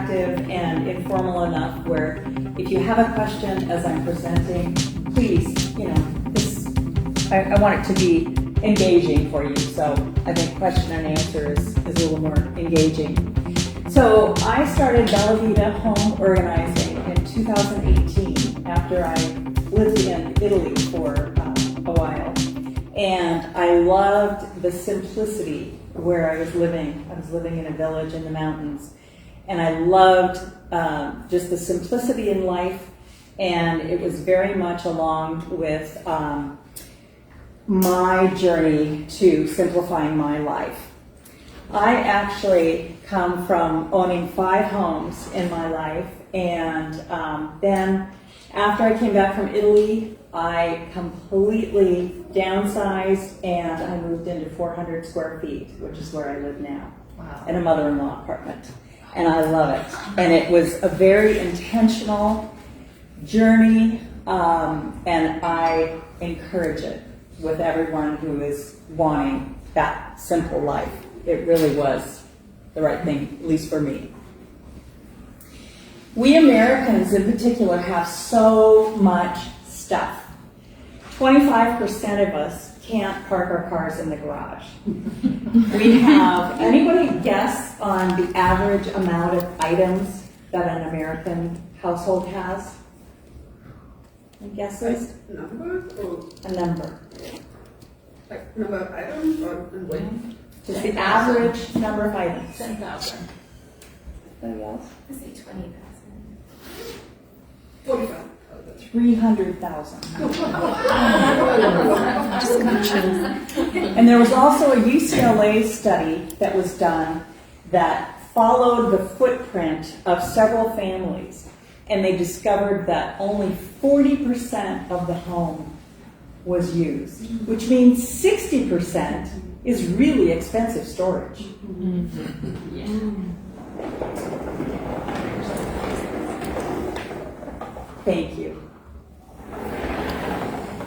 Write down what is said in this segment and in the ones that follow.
interactive and informal enough where if you have a question as I'm presenting, please, I want it to be engaging for you. So I think question and answer is a little more engaging. So I started Vita Home Organizing in 2018 after I lived in Italy for a while. And I loved the simplicity where I was living. I was living in a village in the mountains. And I loved just the simplicity in life. And it was very much along with my journey to simplifying my life. I actually come from owning 5 homes in my life. And then after I came back from Italy, I completely downsized and I moved into 400 square feet, which is where I live now, in a mother-in-law apartment. And I love it. And it was a very intentional journey, and I encourage it with everyone who is wanting that simple life. It really was the right thing, at least for me. We Americans in particular have so much stuff. 25% of us can't park our cars in the garage. We have, anybody guess on the average amount of items that an American household has? Any guesses? Number or A number. like number of items or weight? Just the average number of items. 10,000. Anybody else? I say 20,000. 45. 300,000. And there was also a UCLA study that was done that followed the footprint of several families, and they discovered that only 40% of the home was used, which means 60% is really expensive storage. Thank you.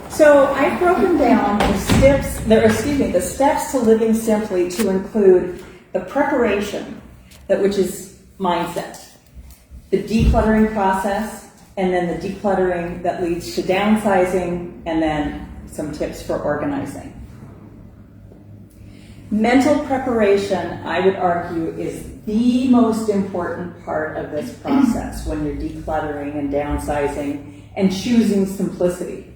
So I've broken down the steps to living simply to include the preparation, which is mindset, the decluttering process, and then the decluttering that leads to downsizing, and then some tips for organizing. Mental preparation, I would argue, is the most important part of this process when you're decluttering and downsizing and choosing simplicity.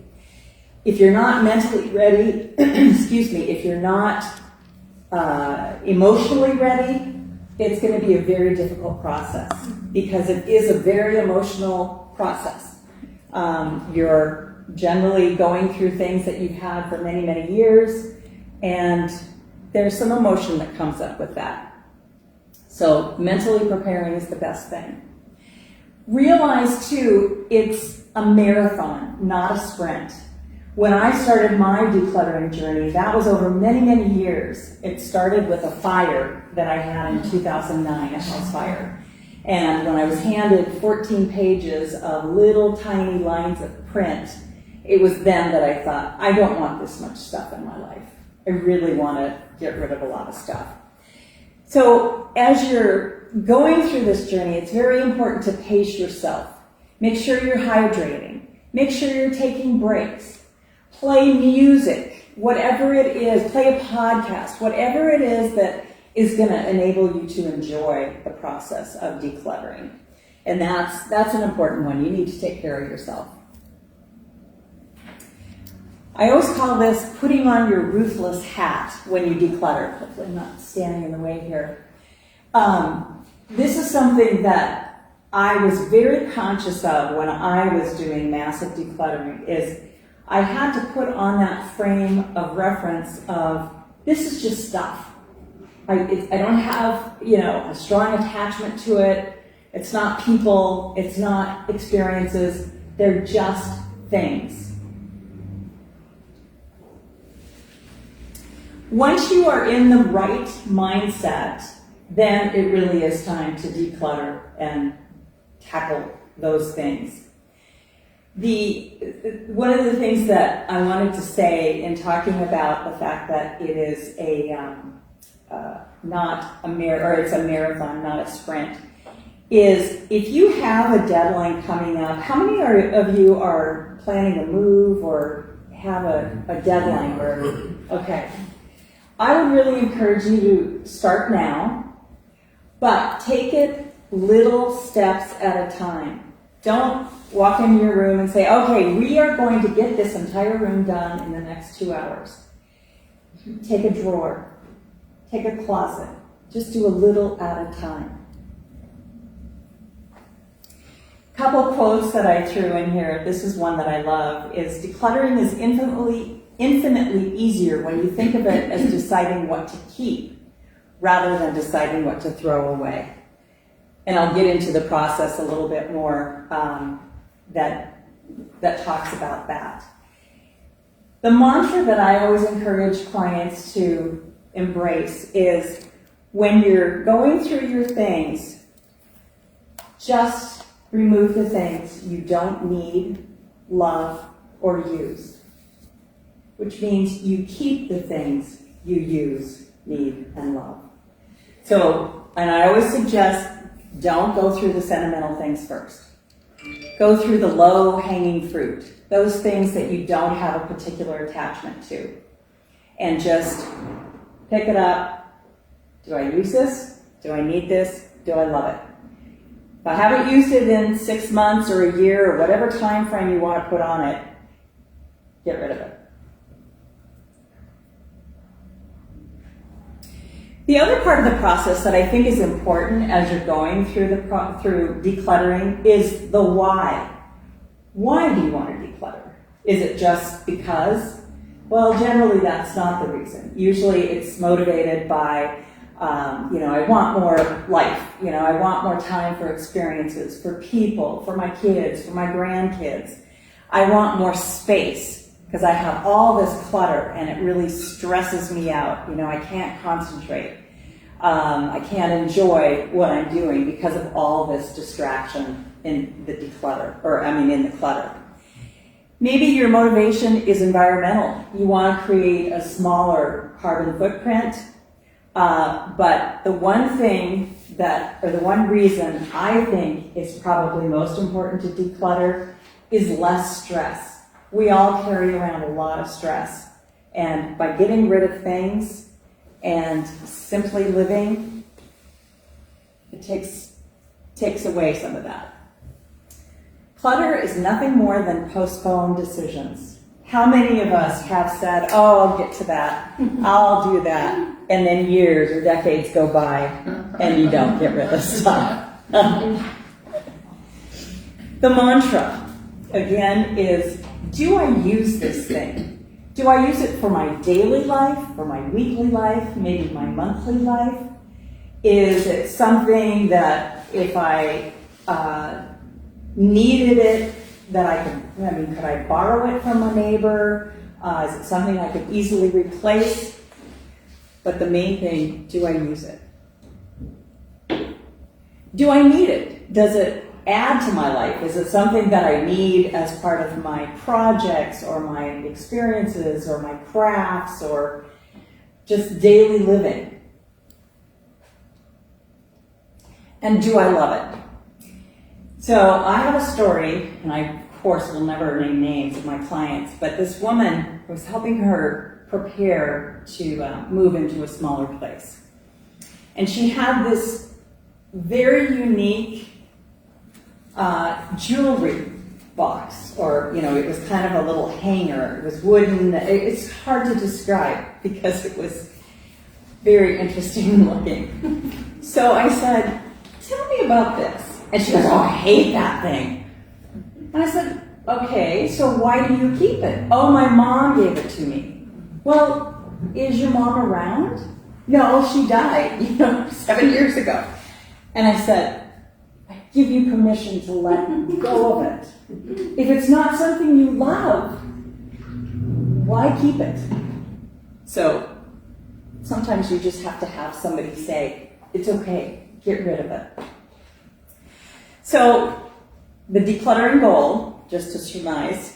If you're not mentally ready, if you're not emotionally ready, it's going to be a very difficult process because it is a very emotional process. You're generally going through things that you've had for many, many years, and there's some emotion that comes up with that. So mentally preparing is the best thing. Realize too, it's a marathon, not a sprint. When I started my decluttering journey, that was over many, many years. It started with a fire that I had in 2009, a house fire. And when I was handed 14 pages of little tiny lines of print, it was then that I thought, I don't want this much stuff in my life. I really want to get rid of a lot of stuff. So as you're going through this journey, it's very important to pace yourself. Make sure you're hydrating. Make sure you're taking breaks. Play music, whatever it is. Play a podcast, whatever it is that is going to enable you to enjoy the process of decluttering. And that's an important one. You need to take care of yourself. I always call this putting on your ruthless hat when you declutter. Hopefully I'm not standing in the way here. This is something that I was very conscious of when I was doing massive decluttering, is I had to put on that frame of reference of, this is just stuff. I don't have, a strong attachment to it. It's not people, it's not experiences. They're just things. Once you are in the right mindset, then it really is time to declutter and tackle those things. One of the things that I wanted to say in talking about the fact that it is it's a marathon, not a sprint, is if you have a deadline coming up, how many of you are planning a move or have a deadline where, okay. I would really encourage you to start now, but take it little steps at a time. Don't walk into your room and say, okay, we are going to get this entire room done in the next 2 hours. Take a drawer, take a closet, just do a little at a time. Couple quotes that I threw in here, this is one that I love, is decluttering is infinitely easier when you think of it as deciding what to keep rather than deciding what to throw away. And I'll get into the process a little bit more that talks about that. The mantra that I always encourage clients to embrace is when you're going through your things, just remove the things you don't need, love, or use. Which means you keep the things you use, need, and love. So, and I always suggest don't go through the sentimental things first. Go through the low-hanging fruit, those things that you don't have a particular attachment to. And just pick it up. Do I use this? Do I need this? Do I love it? If I haven't used it in 6 months or a year or whatever time frame you want to put on it, get rid of it. The other part of the process that I think is important as you're going through through decluttering is the why. Why do you want to declutter? Is it just because? Well, generally that's not the reason. Usually it's motivated by, I want more life. I want more time for experiences, for people, for my kids, for my grandkids. I want more space because I have all this clutter and it really stresses me out. I can't concentrate. I can't enjoy what I'm doing because of all this distraction in the in the clutter. Maybe your motivation is environmental. You want to create a smaller carbon footprint. But the one thing the one reason I think is probably most important to declutter is less stress. We all carry around a lot of stress. And by getting rid of things and simply living, it takes away some of that. Clutter is nothing more than postponed decisions. How many of us have said, oh, I'll get to that, I'll do that, and then years or decades go by and you don't get rid of stuff? The mantra, again, is, do I use this thing? Do I use it for my daily life, for my weekly life, maybe my monthly life? Is it something that if I needed it, that could I borrow it from a neighbor? Is it something I could easily replace? But the main thing, do I use it? Do I need it? Does it add to my life? Is it something that I need as part of my projects or my experiences or my crafts or just daily living? And do I love it? So I have a story, and I, of course, will never name names of my clients, but this woman was helping her prepare to move into a smaller place. And she had this very unique jewelry box, or, it was kind of a little hanger. It was wooden. It's hard to describe because it was very interesting looking. So I said, tell me about this. And she goes, oh, I hate that thing. And I said, okay, so why do you keep it? Oh, my mom gave it to me. Well, is your mom around? No, she died, 7 years ago. And I said, I give you permission to let go of it. If it's not something you love, why keep it? So sometimes you just have to have somebody say, it's okay, get rid of it. So the decluttering goal, just to summarize,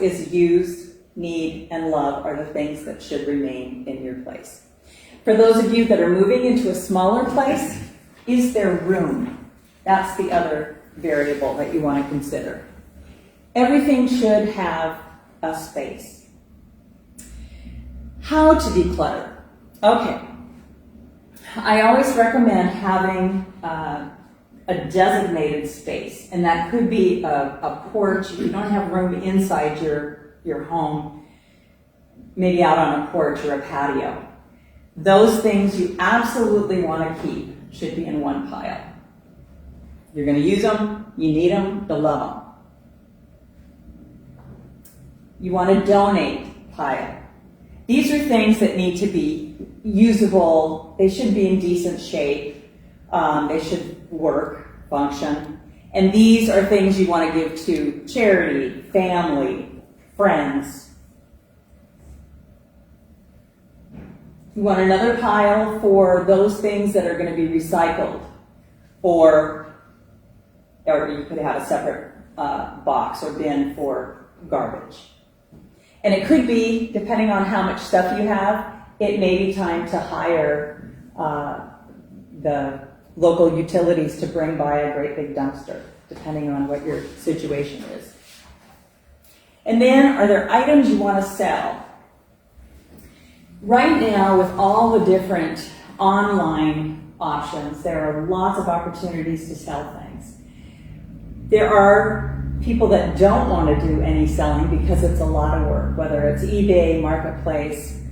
is use, need, and love are the things that should remain in your place. For those of you that are moving into a smaller place, Is there room? That's the other variable that you want to consider. Everything should have a space. How to declutter? Okay. I always recommend having a designated space, and that could be a porch. If you don't have room inside your home, maybe out on a porch or a patio. Those things you absolutely want to keep should be in one pile. You're going to use them, you need them, you'll love them. You want to donate pile. These are things that need to be usable. They should be in decent shape. They should work, function. And these are things you want to give to charity, family, friends. You want another pile for those things that are going to be recycled, or you could have a separate box or bin for garbage. And it could be, depending on how much stuff you have, it may be time to hire the local utilities to bring by a great big dumpster, depending on what your situation is. And then, are there items you want to sell? Right now, with all the different online options, there are lots of opportunities to sell things. There are people that don't want to do any selling because it's a lot of work, whether it's eBay, Marketplace,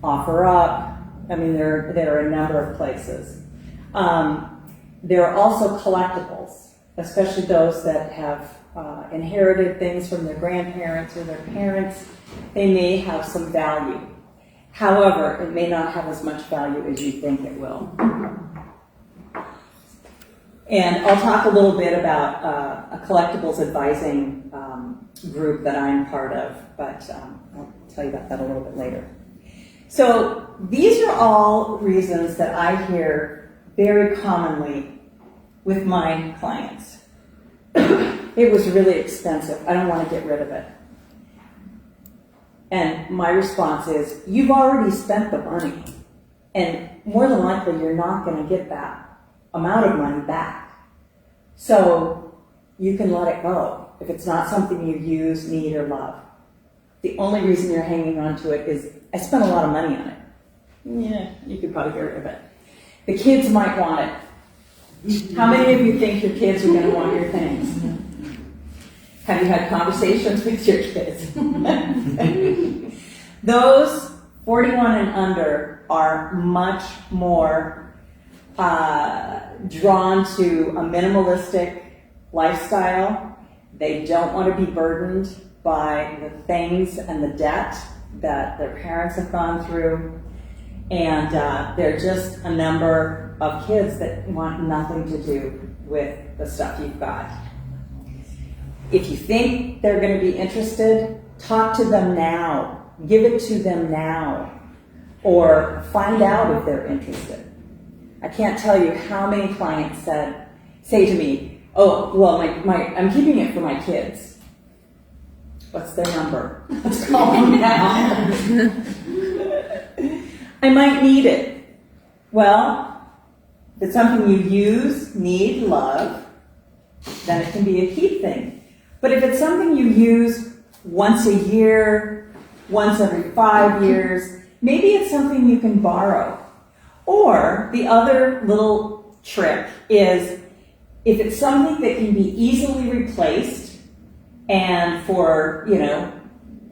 OfferUp. I mean, there are a number of places. There are also collectibles, especially those that have inherited things from their grandparents or their parents. They may have some value. However, it may not have as much value as you think it will. And I'll talk a little bit about a collectibles advising group that I'm part of, but I'll tell you about that a little bit later. So these are all reasons that I hear very commonly with my clients. It was really expensive. I don't want to get rid of it. And my response is, you've already spent the money. And more than likely, you're not going to get that amount of money back. So you can let it go if it's not something you use, need, or love. The only reason you're hanging on to it is, I spent a lot of money on it. Yeah, you could probably get rid of it. The kids might want it. How many of you think your kids are going to want your things? Have you had conversations with your kids? Those 41 and under are much more drawn to a minimalistic lifestyle. They don't want to be burdened by the things and the debt that their parents have gone through. And they're just a number of kids that want nothing to do with the stuff you've got. If you think they're going to be interested, talk to them now. Give it to them now. Or find out if they're interested. I can't tell you how many clients say to me, oh, well, I'm keeping it for my kids. What's their number? Let's call them now. I might need it. Well, if it's something you use, need, love, then it can be a keep thing. But if it's something you use once a year, once every 5 years, maybe it's something you can borrow. Or the other little trick is, if it's something that can be easily replaced and for,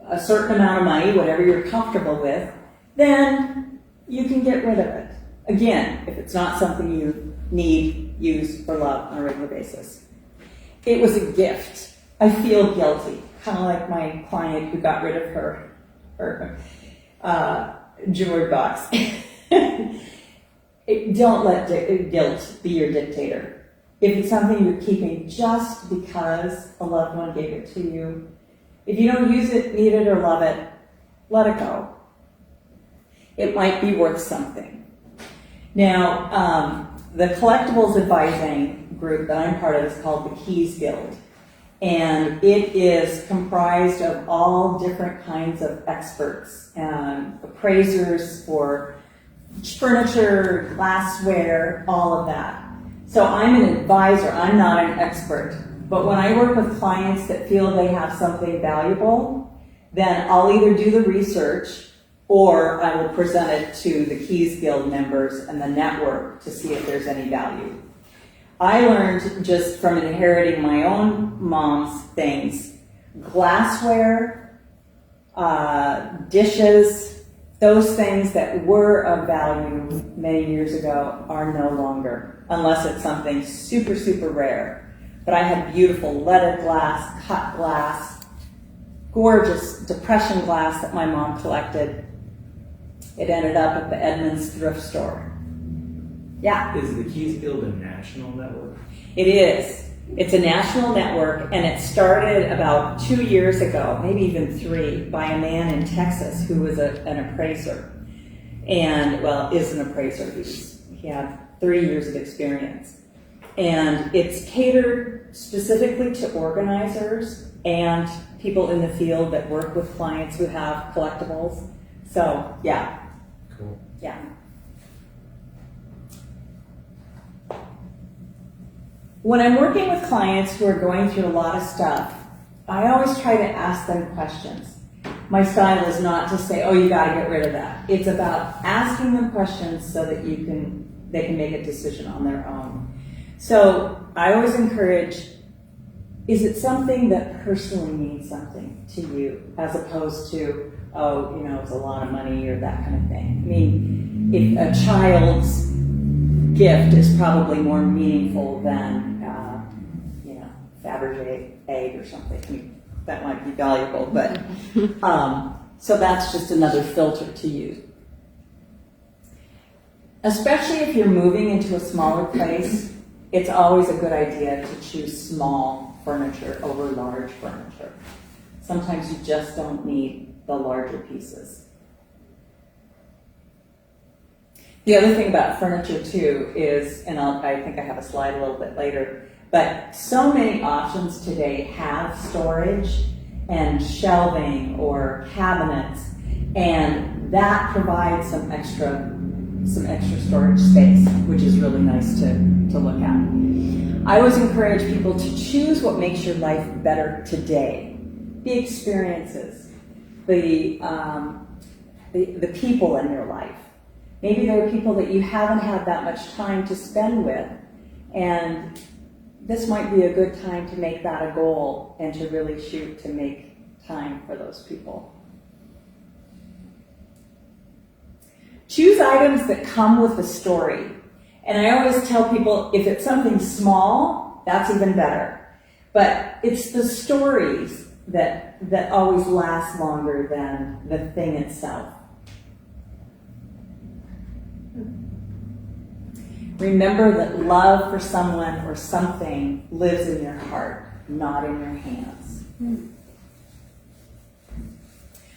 a certain amount of money, whatever you're comfortable with, then you can get rid of it. Again, if it's not something you need, use, or love on a regular basis. It was a gift. I feel guilty, kind of like my client who got rid of her jewelry box. Don't let guilt be your dictator. If it's something you're keeping just because a loved one gave it to you, if you don't use it, need it, or love it, let it go. It might be worth something. Now, the collectibles advising group that I'm part of is called the Keys Guild. And it is comprised of all different kinds of experts, appraisers for furniture, glassware, all of that. So I'm an advisor, I'm not an expert. But when I work with clients that feel they have something valuable, then I'll either do the research or I will present it to the Keys Guild members and the network to see if there's any value. I learned just from inheriting my own mom's things, glassware, dishes, those things that were of value many years ago are no longer, unless it's something super, super rare. But I had beautiful leaded glass, cut glass, gorgeous depression glass that my mom collected. It ended up at the Edmonds thrift store. Yeah. Is the Keys Guild a national network? It is. It's a national network, and it started about 2 years ago, maybe even 3, by a man in Texas who was an appraiser. And, well, is an appraiser. He had 30 years of experience. And it's catered specifically to organizers and people in the field that work with clients who have collectibles. So, yeah. Cool. Yeah. When I'm working with clients who are going through a lot of stuff, I always try to ask them questions. My style is not to say, oh, you gotta get rid of that. It's about asking them questions so that they can make a decision on their own. So I always encourage, is it something that personally means something to you, as opposed to, oh, you know, it's a lot of money or that kind of thing. I mean, if a child's gift is probably more meaningful than, Fabergé egg or something. I mean, that might be valuable, but so that's just another filter to use. Especially if you're moving into a smaller place, it's always a good idea to choose small furniture over large furniture. Sometimes you just don't need the larger pieces. The other thing about furniture too is, and I think I have a slide a little bit later, but so many options today have storage and shelving or cabinets, and that provides some extra storage space, which is really nice to look at. I always encourage people to choose what makes your life better today. The experiences, the people in your life. Maybe there are people that you haven't had that much time to spend with, and this might be a good time to make that a goal and to really shoot to make time for those people. Choose items that come with a story. And I always tell people, if it's something small, that's even better. But it's the stories that always last longer than the thing itself. Remember that love for someone or something lives in your heart, not in your hands.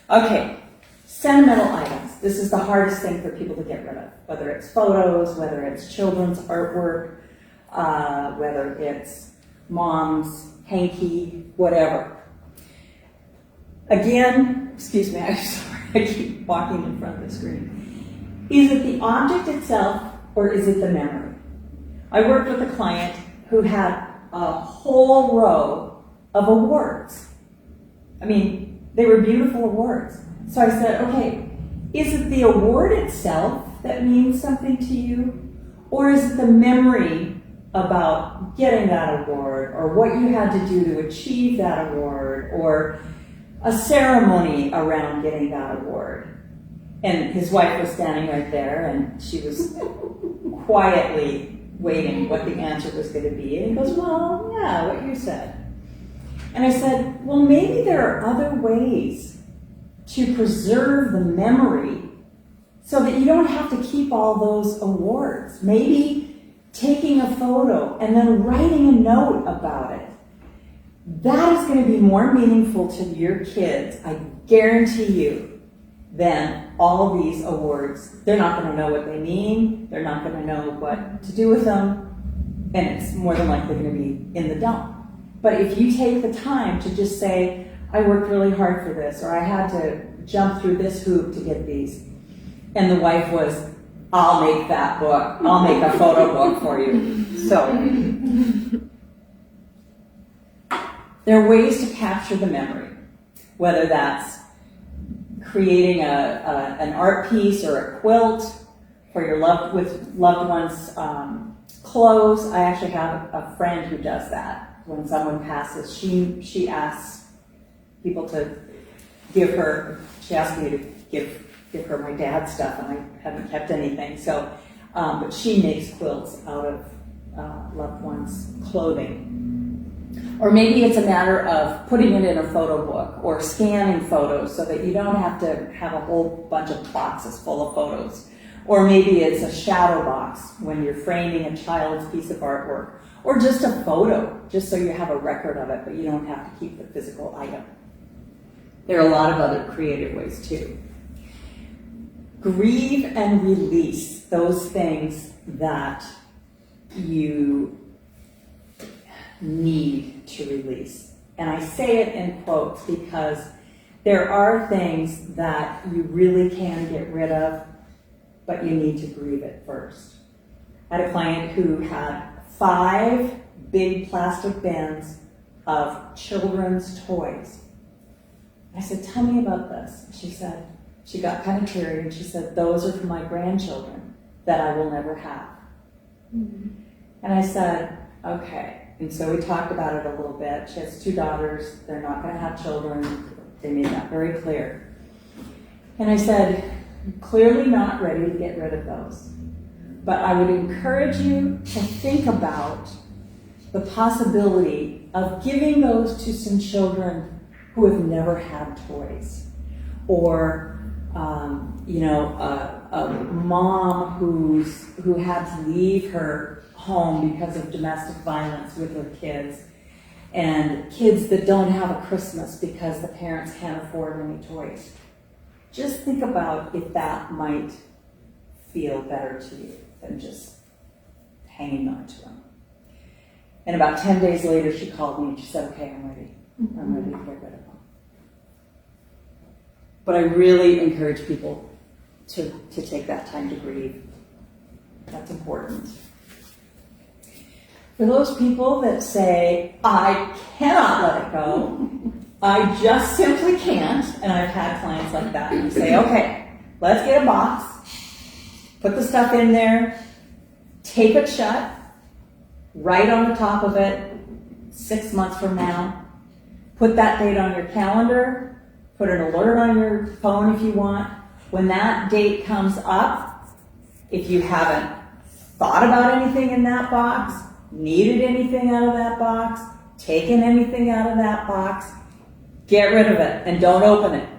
Okay, sentimental items. This is the hardest thing for people to get rid of, whether it's photos, whether it's children's artwork, whether it's mom's hanky, whatever. Again, excuse me, I'm sorry, I keep walking in front of the screen. Is it the object itself, or is it the memory? I worked with a client who had a whole row of awards. I mean, they were beautiful awards. So I said, okay, is it the award itself that means something to you? Or is it the memory about getting that award, or what you had to do to achieve that award, or a ceremony around getting that award? And his wife was standing right there, and she was quietly waiting what the answer was going to be. And he goes, well, yeah, what you said. And I said, well, maybe there are other ways to preserve the memory so that you don't have to keep all those awards. Maybe taking a photo and then writing a note about it. That is going to be more meaningful to your kids, I guarantee you, than all these awards. They're not going to know what they mean. They're not going to know what to do with them. And it's more than likely going to be in the dump. But if you take the time to just say, I worked really hard for this, or I had to jump through this hoop to get these. And the wife was I'll make that book. I'll make a photo book for you. So, there are ways to capture the memory, whether that's creating an art piece or a quilt for your loved ones' clothes. I actually have a friend who does that. When someone passes, she asks people to give her. She asked me to give her my dad's stuff, and I haven't kept anything. So, but she makes quilts out of loved ones' clothing. Or maybe it's a matter of putting it in a photo book or scanning photos so that you don't have to have a whole bunch of boxes full of photos. Or maybe it's a shadow box when you're framing a child's piece of artwork. Or just a photo, just so you have a record of it, but you don't have to keep the physical item. There are a lot of other creative ways too. Grieve and release those things that you need to release. And I say it in quotes because there are things that you really can get rid of, but you need to grieve it first. I had a client who had 5 big plastic bins of children's toys. I said, tell me about this. She said, she got kind of teary and she said, those are for my grandchildren that I will never have. Mm-hmm. And I said, okay. And so we talked about it a little bit. She has 2 daughters. They're not going to have children. They made that very clear. And I said, clearly not ready to get rid of those. But I would encourage you to think about the possibility of giving those to some children who have never had toys. Or, a mom who had to leave her home because of domestic violence with her kids, and kids that don't have a Christmas because the parents can't afford any toys. Just think about if that might feel better to you than just hanging on to them. And about 10 days later, she called me and she said, okay, I'm ready. I'm ready to get rid of them. But I really encourage people to take that time to grieve. That's important. For those people that say, I cannot let it go, I just simply can't, and I've had clients like that, and you say, okay, let's get a box, put the stuff in there, tape it shut, write on the top of it, 6 months from now, put that date on your calendar, put an alert on your phone if you want. When that date comes up, if you haven't thought about anything in that box, needed anything out of that box, taken anything out of that box, get rid of it and don't open it.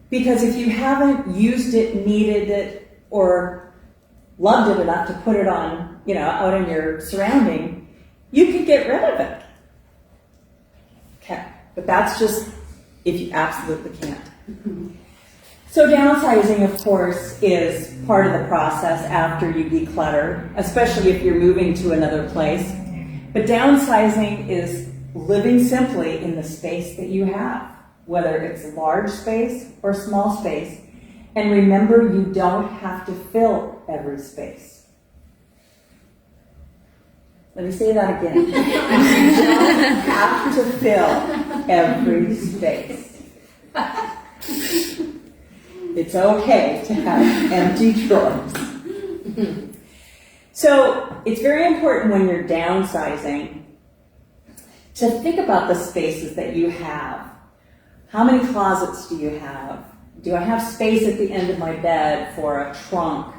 Because if you haven't used it, needed it, or loved it enough to put it on, out in your surrounding, you could get rid of it. Okay, but that's just if you absolutely can't. So downsizing, of course, is part of the process after you declutter, especially if you're moving to another place. But downsizing is living simply in the space that you have, whether it's large space or small space. And remember, you don't have to fill every space. Let me say that again. You don't have to fill every space. It's okay to have empty drawers. So it's very important when you're downsizing to think about the spaces that you have. How many closets do you have? Do I have space at the end of my bed for a trunk?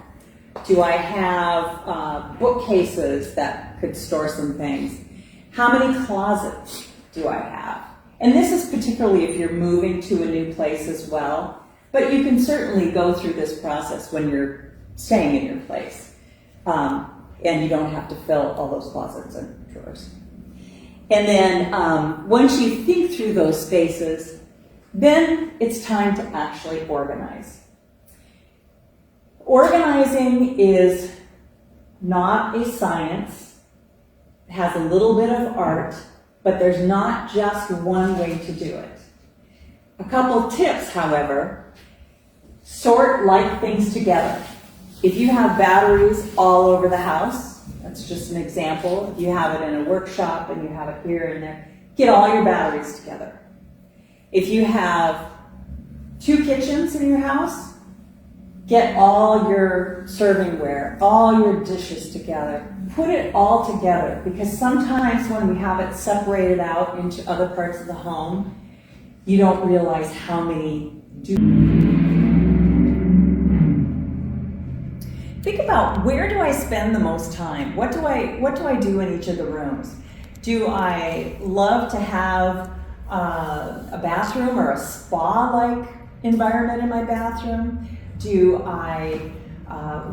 Do I have bookcases that could store some things? How many closets do I have? And this is particularly if you're moving to a new place as well. But you can certainly go through this process when you're staying in your place. And you don't have to fill all those closets and drawers. And then once you think through those spaces, then it's time to actually organize. Organizing is not a science. It has a little bit of art, but there's not just one way to do it. A couple tips, however. Sort like things together. If you have batteries all over the house, that's just an example. If you have it in a workshop and you have it here and there, get all your batteries together. If you have 2 kitchens in your house, get all your servingware, all your dishes together. Put it all together, because sometimes when we have it separated out into other parts of the home, you don't realize how many do. Think about, where do I spend the most time? What do I do in each of the rooms? Do I love to have a bathroom or a spa-like environment in my bathroom? Do I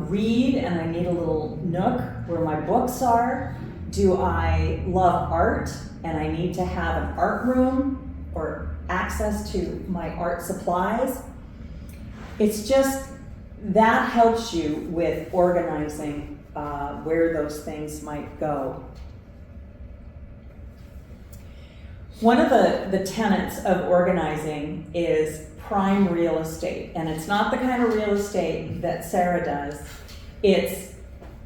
read and I need a little nook where my books are? Do I love art and I need to have an art room or access to my art supplies? It's just, that helps you with organizing where those things might go. One of the tenets of organizing is prime real estate, and it's not the kind of real estate that Sarah does. It's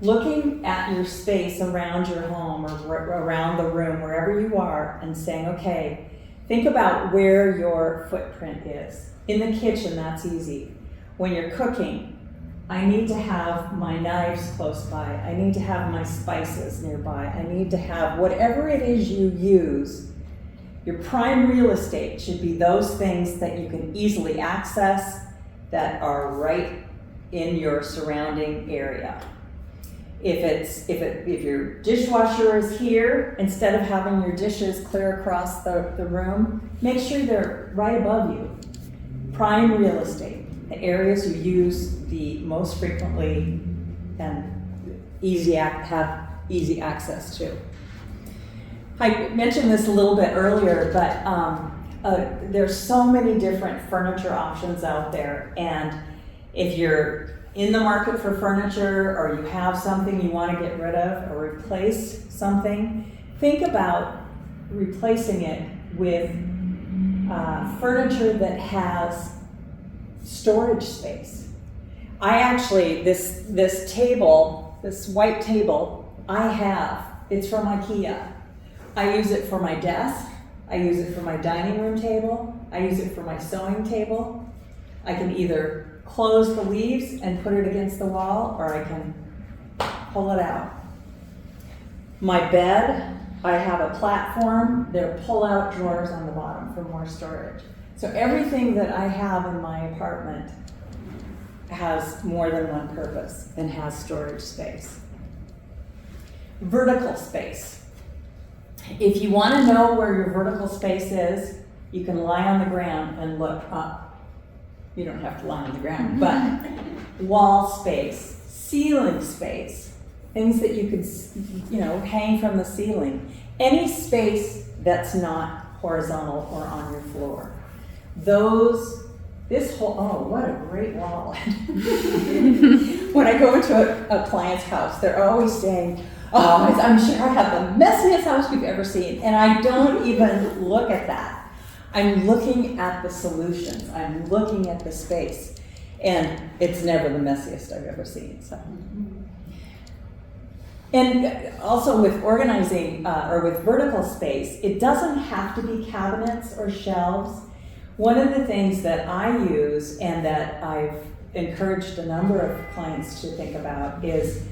looking at your space around your home or around the room, wherever you are, and saying, okay, think about where your footprint is. In the kitchen, that's easy. When you're cooking, I need to have my knives close by. I need to have my spices nearby. I need to have whatever it is you use. Your prime real estate should be those things that you can easily access, that are right in your surrounding area. If your dishwasher is here, instead of having your dishes clear across the room, make sure they're right above you. Prime real estate, the areas you use the most frequently and have easy access to. I mentioned this a little bit earlier, but there's so many different furniture options out there, and if you're in the market for furniture or you have something you want to get rid of or replace something, think about replacing it with furniture that has storage space. I actually, this table, this white table, it's from IKEA. I use it for my desk, I use it for my dining room table, I use it for my sewing table. I can either close the leaves and put it against the wall, or I can pull it out. My bed, I have a platform, there are pull-out drawers on the bottom for more storage. So everything that I have in my apartment has more than one purpose and has storage space. Vertical space. If you want to know where your vertical space is, you can lie on the ground and look up. You don't have to lie on the ground, but wall space, ceiling space, things that you could, hang from the ceiling. Any space that's not horizontal or on your floor. What a great wall. When I go into a client's house, they're always saying, oh, I'm sure I have the messiest house you've ever seen. And I don't even look at that. I'm looking at the solutions. I'm looking at the space. And it's never the messiest I've ever seen. So. And also with organizing or with vertical space, it doesn't have to be cabinets or shelves. One of the things that I use and that I've encouraged a number of clients to think about is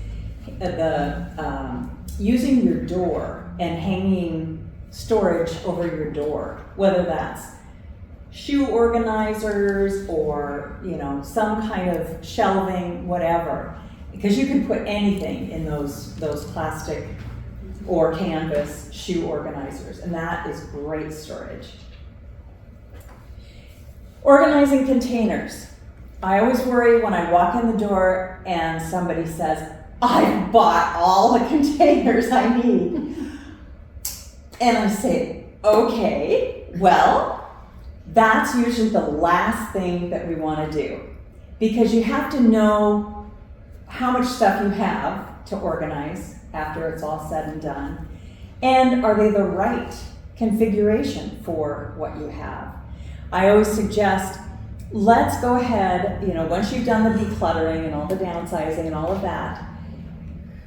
using your door and hanging storage over your door, whether that's shoe organizers or some kind of shelving, whatever, because you can put anything in those plastic or canvas shoe organizers, and that is great storage. Organizing containers. I always worry when I walk in the door and somebody says, I bought all the containers I need. And I say, okay, well, that's usually the last thing that we want to do, because you have to know how much stuff you have to organize after it's all said and done, and are they the right configuration for what you have. I always suggest let's go ahead, once you've done the decluttering and all the downsizing and all of that,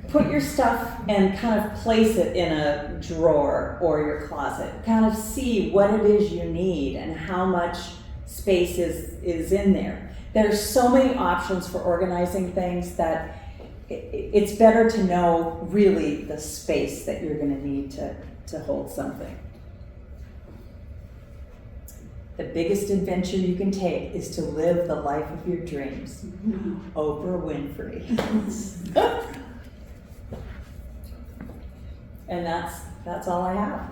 put your stuff and kind of place it in a drawer or your closet. Kind of see what it is you need and how much space is in there. There's so many options for organizing things that it's better to know really the space that you're going to need to hold something. The biggest adventure you can take is to live the life of your dreams. Oprah Winfrey. And that's all I have.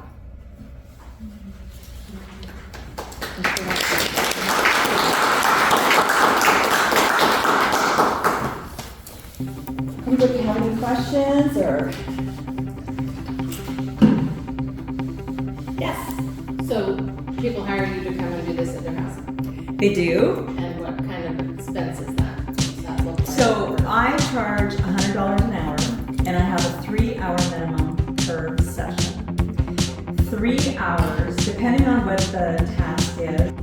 Anybody have any questions or? Yes. So people hire you to come and do this at their house? They do. And what kind of expense is that? Does that look like? So I charge $100 an hour, and I have a 3-hour minimum per session. 3 hours, depending on what the task is.